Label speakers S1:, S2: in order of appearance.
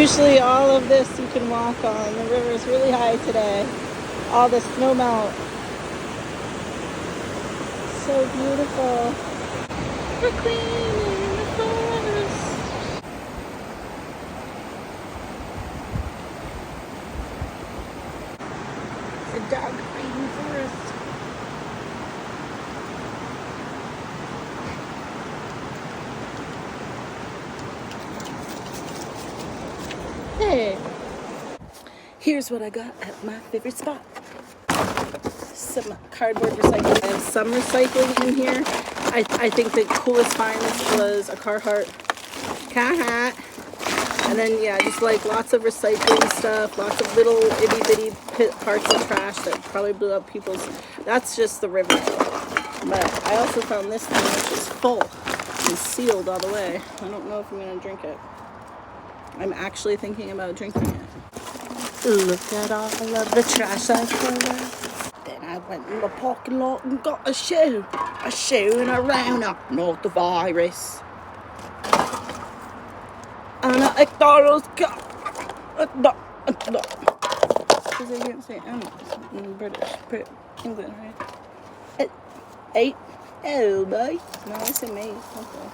S1: Usually all of this you can walk on. The river is really high today. All the snow melt. So beautiful. The queen in the forest. The dark green forest. Hey, here's what I got at my favorite spot. Some cardboard recycling. I have some recycling in here. I think the coolest find was a Carhartt cat hat. And then, yeah, just like lots of recycling stuff, lots of little itty bitty parts of trash that probably blew up people's. That's just the river. But I also found this thing, which is full and sealed all the way. I don't know if I'm going to drink it. I'm actually thinking about drinking it. Look at all of the trash I threw away. Then I went in the parking lot and got a shoe and a rounder, not the virus. And a McDonald's cup. No. Because they can't say in British, England, right? 8. Oh, boy. No, I say mate. Okay.